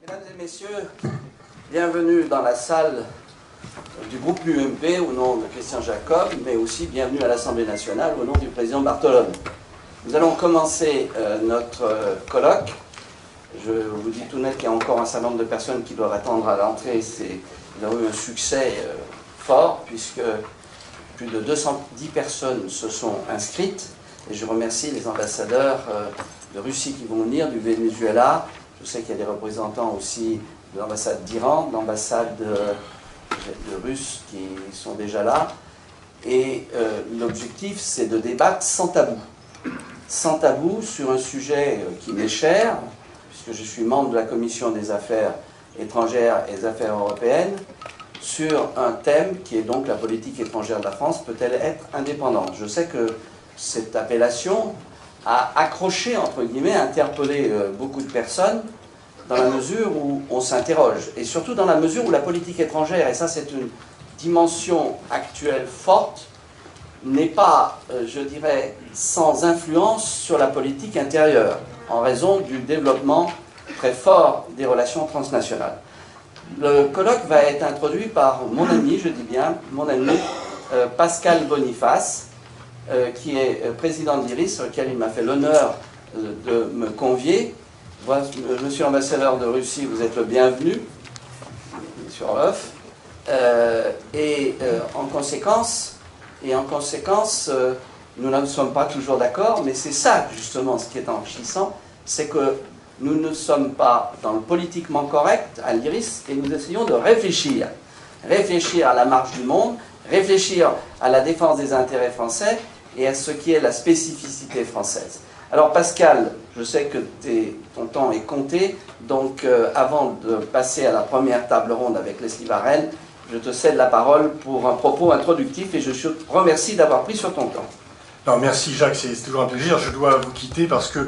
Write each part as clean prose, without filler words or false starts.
Mesdames et messieurs, bienvenue dans la salle du groupe UMP au nom de Christian Jacob, mais aussi bienvenue à l'Assemblée nationale au nom du président Bartolone. Nous allons commencer notre colloque. Je vous dis tout net qu'il y a encore un certain nombre de personnes qui doivent attendre à l'entrée. Nous avons eu un succès fort puisque plus de 210 personnes se sont inscrites. Et je remercie les ambassadeurs de Russie qui vont venir, du Venezuela. Je sais qu'il y a des représentants aussi de l'ambassade d'Iran, de l'ambassade de Russes qui sont déjà là. Et l'objectif, c'est de débattre sans tabou. Sans tabou sur un sujet qui m'est cher, puisque je suis membre de la Commission des affaires étrangères et des affaires européennes, sur un thème qui est donc la politique étrangère de la France peut-elle être indépendante. Je sais que cette appellation a accroché, entre guillemets, interpellé beaucoup de personnes dans la mesure où on s'interroge, et surtout dans la mesure où la politique étrangère, et ça c'est une dimension actuelle forte, n'est pas, je dirais, sans influence sur la politique intérieure, en raison du développement très fort des relations transnationales. Le colloque va être introduit par mon ami, je dis bien mon ami, Pascal Boniface, qui est président de l'IRIS, sur lequel il m'a fait l'honneur de me convier. Monsieur l'ambassadeur de Russie, vous êtes le bienvenu sur l'œuf. En conséquence, nous ne sommes pas toujours d'accord, mais c'est ça justement ce qui est enrichissant, c'est que nous ne sommes pas dans le politiquement correct à l'IRIS et nous essayons de réfléchir à la marche du monde, réfléchir à la défense des intérêts français et à ce qui est la spécificité française. Alors Pascal, je sais que ton temps est compté, donc avant de passer à la première table ronde avec Leslie Varenne, je te cède la parole pour un propos introductif et je te remercie d'avoir pris sur ton temps. Non, merci Jacques, c'est toujours un plaisir. Je dois vous quitter parce que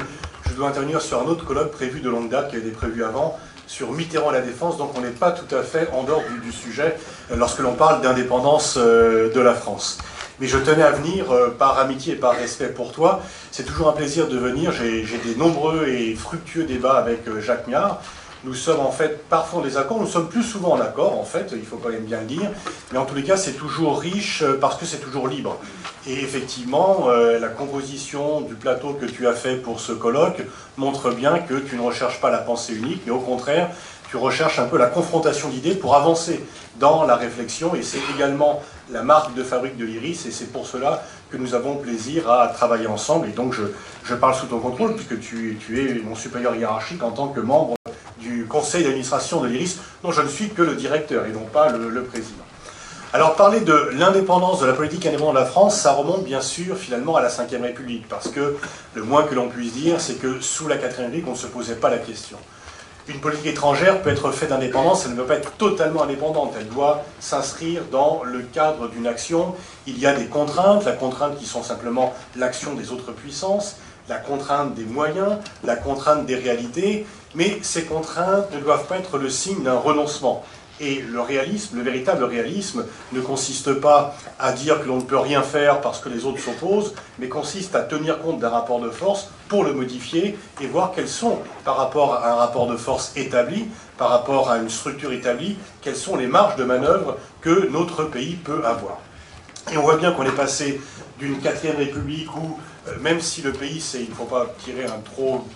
je dois intervenir sur un autre colloque prévu de longue date qui avait été prévu avant, sur Mitterrand et la défense, donc on n'est pas tout à fait en dehors du sujet lorsque l'on parle d'indépendance de la France. Mais je tenais à venir par amitié et par respect pour toi. C'est toujours un plaisir de venir. J'ai des nombreux et fructueux débats avec Jacques Miard. Nous sommes en fait parfois en désaccord, nous sommes plus souvent en accord en fait, il faut quand même bien le dire. Mais en tous les cas, c'est toujours riche parce que c'est toujours libre. Et effectivement, la composition du plateau que tu as fait pour ce colloque montre bien que tu ne recherches pas la pensée unique, mais au contraire, tu recherches un peu la confrontation d'idées pour avancer dans la réflexion, et c'est également la marque de fabrique de l'IRIS, et c'est pour cela que nous avons plaisir à travailler ensemble. Et donc je parle sous ton contrôle, puisque tu es mon supérieur hiérarchique en tant que membre du conseil d'administration de l'IRIS, dont je ne suis que le directeur et non pas le président. Alors parler de l'indépendance de la politique indépendante de la France, ça remonte bien sûr finalement à la Ve République, parce que le moins que l'on puisse dire, c'est que sous la IVe République, on ne se posait pas la question. Une politique étrangère peut être faite d'indépendance, elle ne peut pas être totalement indépendante, elle doit s'inscrire dans le cadre d'une action. Il y a des contraintes, la contrainte qui sont simplement l'action des autres puissances, la contrainte des moyens, la contrainte des réalités, mais ces contraintes ne doivent pas être le signe d'un renoncement. Et le réalisme, le véritable réalisme, ne consiste pas à dire que l'on ne peut rien faire parce que les autres s'opposent, mais consiste à tenir compte d'un rapport de force pour le modifier et voir quels sont, par rapport à un rapport de force établi, par rapport à une structure établie, quelles sont les marges de manœuvre que notre pays peut avoir. Et on voit bien qu'on est passé d'une IVe République où, même si le pays, il ne faut pas tirer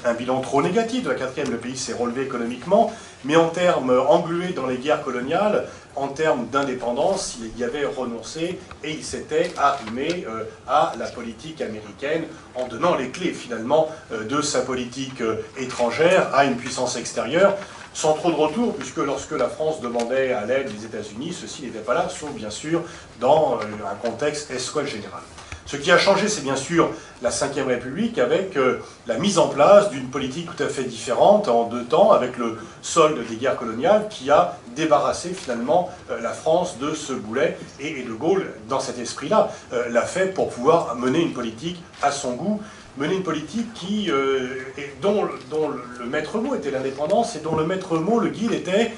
un bilan trop négatif de la IVe, le pays s'est relevé économiquement, mais en termes englués dans les guerres coloniales, en termes d'indépendance, il y avait renoncé et il s'était arrimé à la politique américaine en donnant les clés finalement de sa politique étrangère à une puissance extérieure, sans trop de retour, puisque lorsque la France demandait à l'aide des États-Unis, ceci n'était pas là, sauf bien sûr dans un contexte escouade général. Ce qui a changé, c'est bien sûr la Ve République avec la mise en place d'une politique tout à fait différente en 2 temps, avec le solde des guerres coloniales qui a débarrassé finalement la France de ce boulet. Et De Gaulle, dans cet esprit-là, l'a fait pour pouvoir mener une politique à son goût, mener une politique dont le maître mot était l'indépendance et dont le maître mot, le guide, était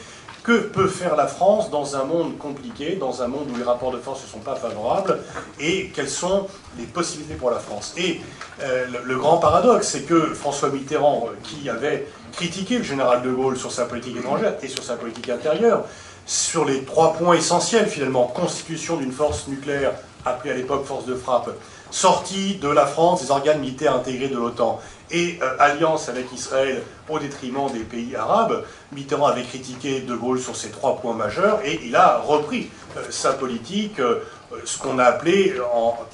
Que peut faire la France dans un monde compliqué, dans un monde où les rapports de force ne sont pas favorables, et quelles sont les possibilités pour la France? Et le grand paradoxe, c'est que François Mitterrand, qui avait critiqué le général de Gaulle sur sa politique étrangère et sur sa politique intérieure, sur les 3 points essentiels finalement, constitution d'une force nucléaire, appelée à l'époque force de frappe, sortie de la France des organes militaires intégrés de l'OTAN, et alliance avec Israël au détriment des pays arabes, Mitterrand avait critiqué De Gaulle sur ces 3 points majeurs, et il a repris sa politique, ce qu'on a appelé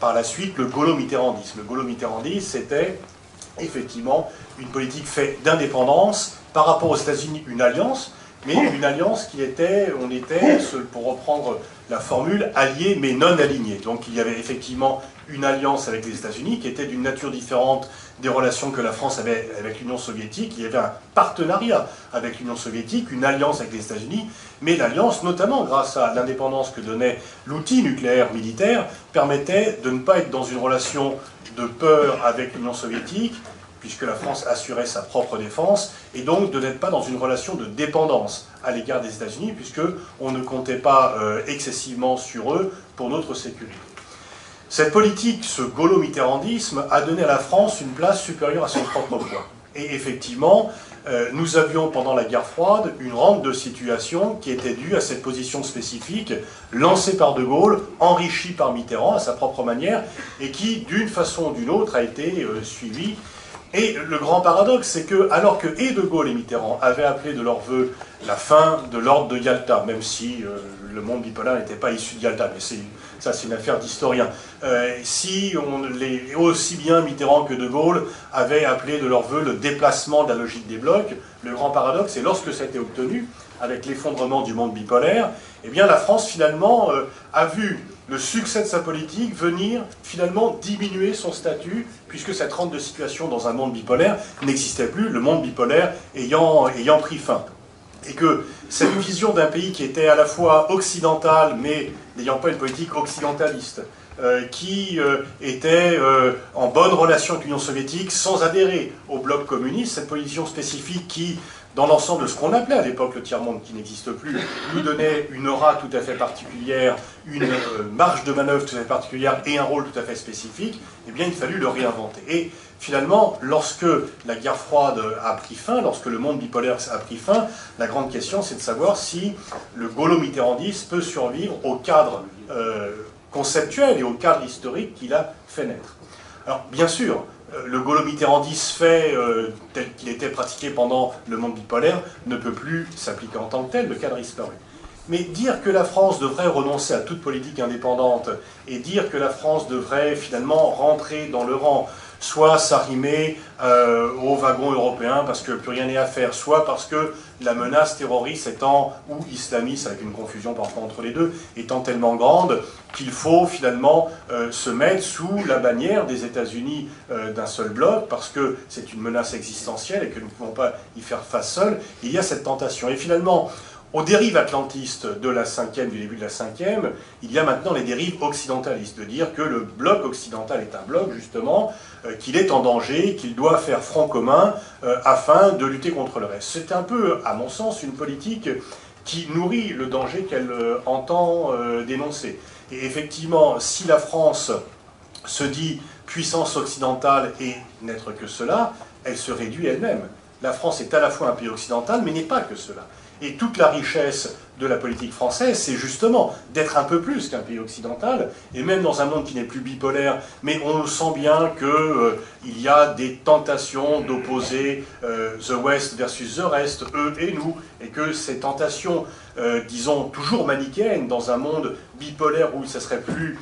par la suite le gaulo-mitterrandisme. Le gaulo-mitterrandisme, c'était effectivement une politique faite d'indépendance, par rapport aux États-Unis, une alliance, mais une alliance qui était, on était, pour reprendre la formule, alliés mais non alignés. Donc il y avait effectivement une alliance avec les États-Unis qui était d'une nature différente des relations que la France avait avec l'Union soviétique. Il y avait un partenariat avec l'Union soviétique, une alliance avec les États-Unis, mais l'alliance, notamment grâce à l'indépendance que donnait l'outil nucléaire militaire, permettait de ne pas être dans une relation de peur avec l'Union soviétique, puisque la France assurait sa propre défense, et donc de n'être pas dans une relation de dépendance à l'égard des États-Unis, puisqu'on ne comptait pas excessivement sur eux pour notre sécurité. Cette politique, ce gaulo-mitterrandisme, a donné à la France une place supérieure à son propre poids. Et effectivement, nous avions pendant la guerre froide une rente de situation qui était due à cette position spécifique lancée par De Gaulle, enrichie par Mitterrand à sa propre manière, et qui, d'une façon ou d'une autre, a été suivie. Et le grand paradoxe, c'est que, alors que et De Gaulle et Mitterrand avaient appelé de leur vœu la fin de l'ordre de Yalta, même si le monde bipolaire n'était pas issu de Yalta, mais ça c'est une affaire d'historien, aussi bien Mitterrand que De Gaulle avaient appelé de leur vœu le déplacement de la logique des blocs, le grand paradoxe, c'est lorsque ça a été obtenu, avec l'effondrement du monde bipolaire, eh bien la France finalement a vu le succès de sa politique venir finalement diminuer son statut, puisque cette rente de situation dans un monde bipolaire n'existait plus, le monde bipolaire ayant pris fin. Et que cette vision d'un pays qui était à la fois occidental, mais n'ayant pas une politique occidentaliste, qui était en bonne relation avec l'Union soviétique, sans adhérer au bloc communiste, cette position spécifique qui, dans l'ensemble de ce qu'on appelait à l'époque le tiers-monde, qui n'existe plus, nous donnait une aura tout à fait particulière, une marge de manœuvre tout à fait particulière et un rôle tout à fait spécifique, eh bien il fallut le réinventer. Et finalement, lorsque la guerre froide a pris fin, lorsque le monde bipolaire a pris fin, la grande question c'est de savoir si le gaulo-mitterrandisme peut survivre au cadre conceptuel et au cadre historique qu'il a fait naître. Alors bien sûr, le gaulo-mitterrandisme fait tel qu'il était pratiqué pendant le monde bipolaire ne peut plus s'appliquer en tant que tel, le cadre a disparu. Mais dire que la France devrait renoncer à toute politique indépendante et dire que la France devrait finalement rentrer dans le rang, soit s'arrimer au wagon européen parce que plus rien n'est à faire, soit parce que la menace terroriste étant, ou islamiste, avec une confusion parfois entre les deux, étant tellement grande qu'il faut finalement se mettre sous la bannière des États-Unis d'un seul bloc, parce que c'est une menace existentielle et que nous ne pouvons pas y faire face seuls. Il y a cette tentation. Et finalement, aux dérives atlantistes de la 5e, du début de la 5e, il y a maintenant les dérives occidentalistes, de dire que le bloc occidental est un bloc, justement, qu'il est en danger, qu'il doit faire front commun afin de lutter contre le reste. C'est un peu, à mon sens, une politique qui nourrit le danger qu'elle entend dénoncer. Et effectivement, si la France se dit puissance occidentale et n'être que cela, elle se réduit elle-même. La France est à la fois un pays occidental, mais n'est pas que cela. Et toute la richesse de la politique française, c'est justement d'être un peu plus qu'un pays occidental, et même dans un monde qui n'est plus bipolaire, mais on sent bien qu'il y a des tentations d'opposer the West versus the Rest, eux et nous, et que ces tentations, disons, toujours manichéennes, dans un monde bipolaire où ça serait plus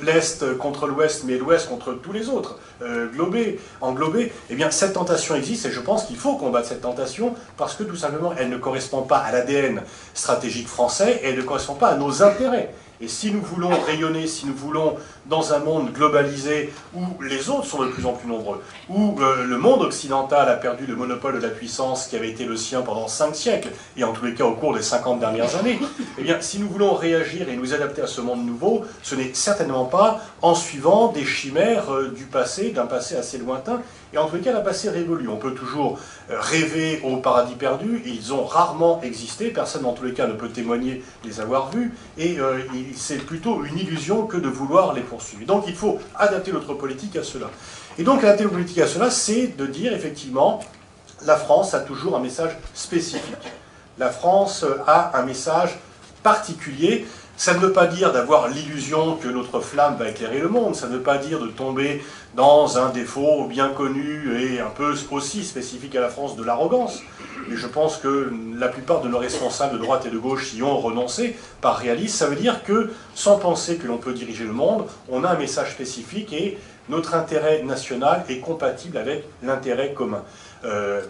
l'Est contre l'Ouest, mais l'Ouest contre tous les autres, englobés, eh bien cette tentation existe et je pense qu'il faut combattre cette tentation parce que tout simplement elle ne correspond pas à l'ADN stratégique français et elle ne correspond pas à nos intérêts. Et si nous voulons rayonner, si nous voulons, dans un monde globalisé où les autres sont de plus en plus nombreux, où le monde occidental a perdu le monopole de la puissance qui avait été le sien pendant 5 siècles, et en tous les cas au cours des 50 dernières années, eh bien, si nous voulons réagir et nous adapter à ce monde nouveau, ce n'est certainement pas en suivant des chimères du passé d'un passé assez lointain, et en tout cas d'un passé révolu. On peut toujours rêver au paradis perdu, ils ont rarement existé, personne en tous les cas ne peut témoigner les avoir vus, et c'est plutôt une illusion que de vouloir les poursuivre. Donc il faut adapter notre politique à cela. Et donc adapter notre politique à cela, c'est de dire effectivement, la France a toujours un message spécifique. La France a un message particulier. Ça ne veut pas dire d'avoir l'illusion que notre flamme va éclairer le monde, ça ne veut pas dire de tomber dans un défaut bien connu et un peu aussi spécifique à la France de l'arrogance. Mais je pense que la plupart de nos responsables de droite et de gauche y ont renoncé par réalisme. Ça veut dire que, sans penser que l'on peut diriger le monde, on a un message spécifique et notre intérêt national est compatible avec l'intérêt commun.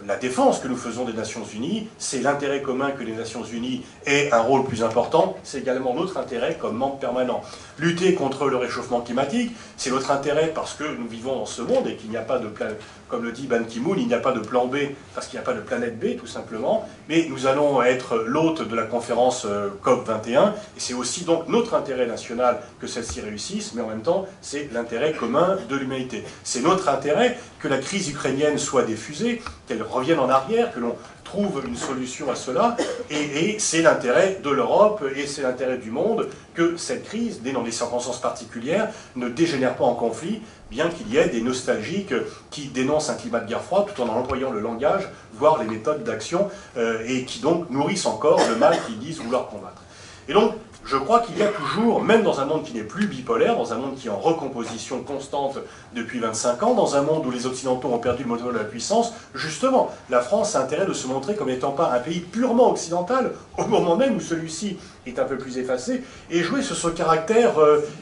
La défense que nous faisons des Nations Unies, c'est l'intérêt commun que les Nations Unies aient un rôle plus important, c'est également notre intérêt comme membre permanent. Lutter contre le réchauffement climatique, c'est notre intérêt parce que nous vivons dans ce monde et qu'il n'y a pas de plan, comme le dit Ban Ki-moon, il n'y a pas de plan B parce qu'il n'y a pas de planète B tout simplement, mais nous allons être l'hôte de la conférence COP21 et c'est aussi donc notre intérêt national que celle-ci réussisse, mais en même temps c'est l'intérêt commun de l'humanité. C'est notre intérêt que la crise ukrainienne soit diffusée, qu'elle revienne en arrière, que l'on trouve une solution à cela, et c'est l'intérêt de l'Europe et c'est l'intérêt du monde que cette crise, dans des circonstances particulières, ne dégénère pas en conflit, bien qu'il y ait des nostalgiques qui dénoncent un climat de guerre froide tout en employant le langage, voire les méthodes d'action, et qui donc nourrissent encore le mal qu'ils disent vouloir combattre. Et donc, je crois qu'il y a toujours, même dans un monde qui n'est plus bipolaire, dans un monde qui est en recomposition constante depuis 25 ans, dans un monde où les Occidentaux ont perdu le monopole de la puissance, justement, la France a intérêt de se montrer comme n'étant pas un pays purement occidental, au moment même où celui-ci est un peu plus effacé, et jouer sur ce caractère,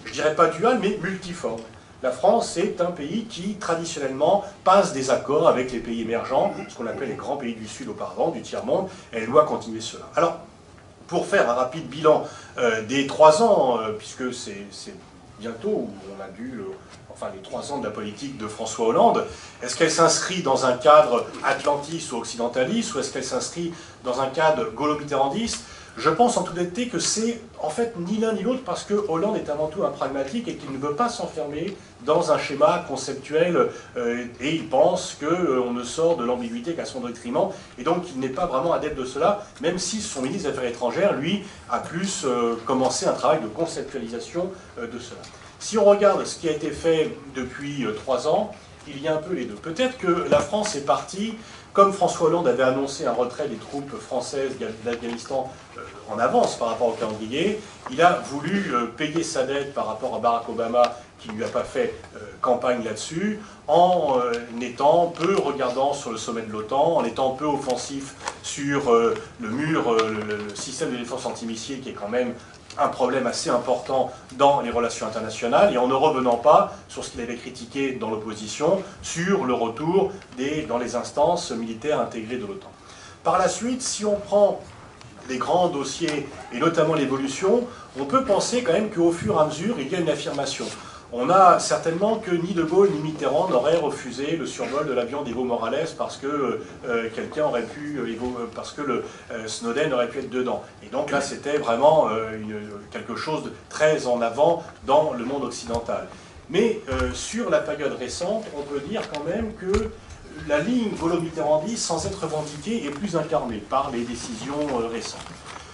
je dirais pas dual, mais multiforme. La France est un pays qui, traditionnellement, passe des accords avec les pays émergents, ce qu'on appelle les grands pays du Sud auparavant, du tiers-monde, elle doit continuer cela. Alors, pour faire un rapide bilan des 3 ans, puisque c'est bientôt où on a dû, enfin les 3 ans de la politique de François Hollande, est-ce qu'elle s'inscrit dans un cadre atlantiste ou occidentaliste, ou est-ce qu'elle s'inscrit dans un cadre gaulo-mitterrandiste? Je pense en toute honnêteté que c'est en fait ni l'un ni l'autre parce que Hollande est avant tout un pragmatique et qu'il ne veut pas s'enfermer dans un schéma conceptuel et il pense qu'on ne sort de l'ambiguïté qu'à son détriment et donc il n'est pas vraiment adepte de cela, même si son ministre des Affaires étrangères, lui, a plus commencé un travail de conceptualisation de cela. Si on regarde ce qui a été fait depuis 3 ans, il y a un peu les deux. Peut-être que la France est partie, comme François Hollande avait annoncé un retrait des troupes françaises d'Afghanistan en avance par rapport au calendrier, il a voulu payer sa dette par rapport à Barack Obama, qui ne lui a pas fait campagne là-dessus, en étant peu regardant sur le sommet de l'OTAN, en étant peu offensif sur le mur, le système de défense antimissile, qui est quand même un problème assez important dans les relations internationales, et en ne revenant pas sur ce qu'il avait critiqué dans l'opposition, sur le retour dans les instances militaires intégrées de l'OTAN. Par la suite, si on prend les grands dossiers, et notamment l'évolution, on peut penser quand même qu'au fur et à mesure, il y a une affirmation. On a certainement que ni De Gaulle ni Mitterrand n'auraient refusé le survol de l'avion d'Evo Morales parce que quelqu'un aurait pu, parce que Snowden aurait pu être dedans. Et donc là, c'était vraiment quelque chose de très en avant dans le monde occidental. Mais sur la période récente, on peut dire quand même que la ligne gaulo-mitterrandiste, sans être revendiquée, est plus incarnée par les décisions récentes.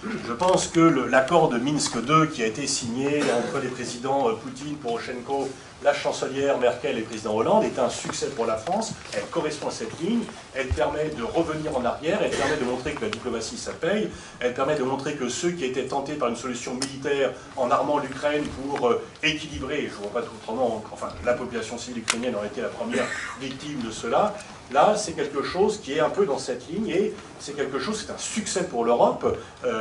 Je pense que l'accord de Minsk II qui a été signé entre les présidents Poutine, Poroshenko, la chancelière Merkel et le président Hollande est un succès pour la France. Elle correspond à cette ligne, elle permet de revenir en arrière, elle permet de montrer que la diplomatie ça paye, elle permet de montrer que ceux qui étaient tentés par une solution militaire en armant l'Ukraine pour équilibrer, je ne vois pas tout autrement, enfin la population civile ukrainienne aurait été la première victime de cela. Là, c'est quelque chose qui est un peu dans cette ligne et c'est quelque chose, c'est un succès pour l'Europe. Il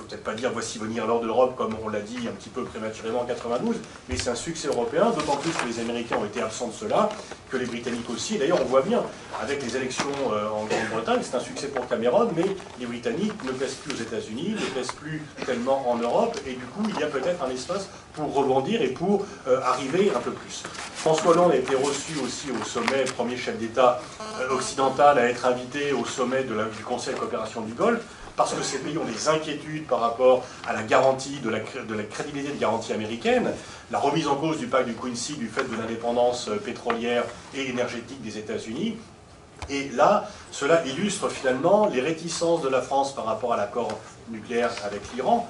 ne faut peut-être pas dire voici venir l'or de l'Europe comme on l'a dit un petit peu prématurément en 92, mais c'est un succès européen, d'autant plus que les Américains ont été absents de cela, que les Britanniques aussi. D'ailleurs, on voit bien, avec les élections en Grande-Bretagne, c'est un succès pour Cameron, mais les Britanniques ne plaisent plus aux États-Unis, ne plaisent plus tellement en Europe, et du coup, il y a peut-être un espace pour rebondir et pour arriver un peu plus. François Hollande a été reçu aussi au sommet, premier chef d'État occidental à être invité au sommet du Conseil de coopération du Golfe, parce que ces pays ont des inquiétudes par rapport à la garantie, de la crédibilité de garantie américaine, la remise en cause du pacte du Quincy du fait de l'indépendance pétrolière et énergétique des États-Unis. Et là, cela illustre finalement les réticences de la France par rapport à l'accord nucléaire avec l'Iran,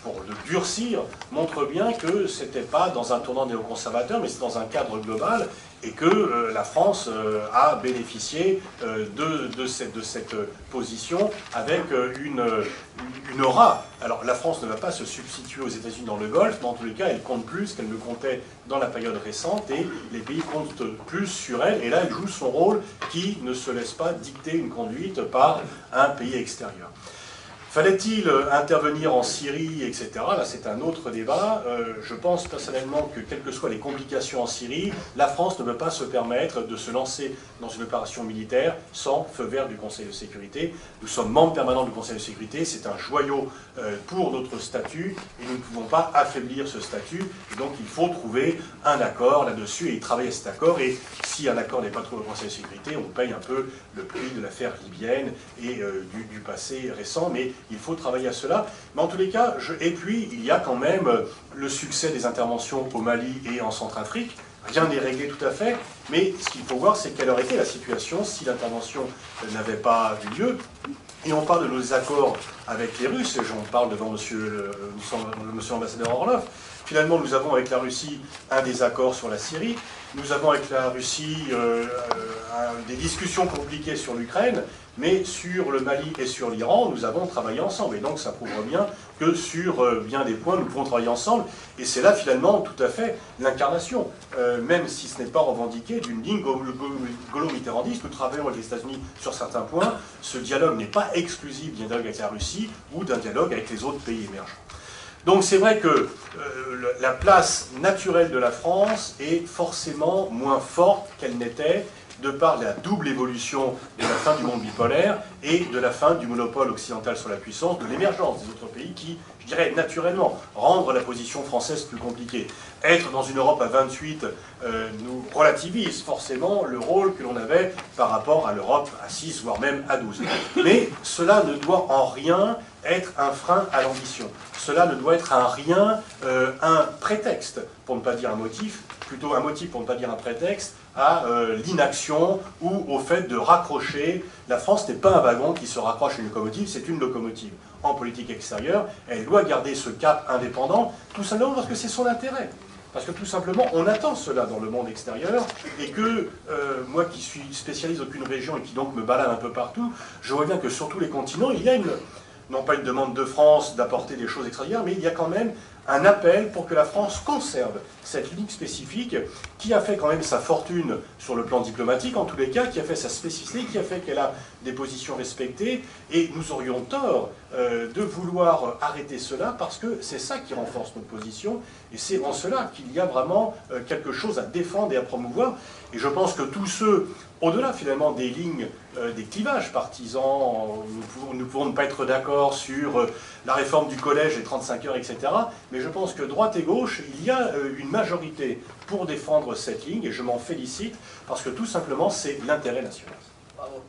pour le durcir, montre bien que ce n'était pas dans un tournant néoconservateur, mais c'est dans un cadre global, et que la France a bénéficié de cette position avec une aura. Alors la France ne va pas se substituer aux États-Unis dans le Golfe, mais en tous les cas, elle compte plus qu'elle ne comptait dans la période récente, et les pays comptent plus sur elle, et là, elle joue son rôle qui ne se laisse pas dicter une conduite par un pays extérieur. Fallait-il intervenir en Syrie, etc. Là, c'est un autre débat. Je pense personnellement que, quelles que soient les complications en Syrie, la France ne peut pas se permettre de se lancer dans une opération militaire sans feu vert du Conseil de sécurité. Nous sommes membres permanents du Conseil de sécurité, c'est un joyau pour notre statut, et nous ne pouvons pas affaiblir ce statut. Et donc, il faut trouver un accord là-dessus et travailler à cet accord. Et si un accord n'est pas trouvé au Conseil de sécurité, on paye un peu le prix de l'affaire libyenne et du passé récent. Mais il faut travailler à cela. Mais en tous les cas, et puis il y a quand même le succès des interventions au Mali et en Centrafrique. Rien n'est réglé tout à fait, mais ce qu'il faut voir, c'est quelle aurait été la situation si l'intervention n'avait pas eu lieu. Et on parle de nos accords avec les Russes, et j'en parle devant monsieur l'ambassadeur Orlov. Finalement, nous avons avec la Russie un désaccord sur la Syrie. Nous avons avec la Russie des discussions compliquées sur l'Ukraine, mais sur le Mali et sur l'Iran, nous avons travaillé ensemble. Et donc ça prouve bien que sur bien des points, nous pouvons travailler ensemble. Et c'est là finalement tout à fait l'incarnation, même si ce n'est pas revendiqué, d'une ligne gaulo-mitterrandiste. Nous travaillons avec les États-Unis sur certains points. Ce dialogue n'est pas exclusif d'un dialogue avec la Russie ou d'un dialogue avec les autres pays émergents. Donc c'est vrai que la place naturelle de la France est forcément moins forte qu'elle n'était de par la double évolution de la fin du monde bipolaire et de la fin du monopole occidental sur la puissance, de l'émergence des autres pays qui, je dirais naturellement, rendent la position française plus compliquée. Être dans une Europe à 28 nous relativise forcément le rôle que l'on avait par rapport à l'Europe à 6, voire même à 12. Mais cela ne doit en rien être un frein à l'ambition. Cela ne doit être en rien un prétexte, pour ne pas dire un motif, plutôt un motif pour ne pas dire un prétexte, à l'inaction ou au fait de raccrocher. La France n'est pas un wagon qui se raccroche à une locomotive, c'est une locomotive. En politique extérieure, elle doit garder ce cap indépendant, tout simplement parce que c'est son intérêt. Parce que tout simplement, on attend cela dans le monde extérieur, et que moi qui suis spécialiste d'aucune région et qui donc me balade un peu partout, je vois bien que sur tous les continents, il y a non pas une demande de France d'apporter des choses extraordinaires, mais il y a quand même un appel pour que la France conserve cette ligne spécifique qui a fait quand même sa fortune sur le plan diplomatique, en tous les cas, qui a fait sa spécificité, qui a fait qu'elle a des positions respectées, et nous aurions tort de vouloir arrêter cela, parce que c'est ça qui renforce notre position, et c'est en cela qu'il y a vraiment quelque chose à défendre et à promouvoir. Et je pense que tous ceux, au-delà finalement des lignes, des clivages partisans, nous pouvons ne pas être d'accord sur la réforme du collège, les 35 heures, etc. Mais je pense que droite et gauche, il y a une majorité pour défendre cette ligne, et je m'en félicite, parce que tout simplement c'est l'intérêt national. Bravo.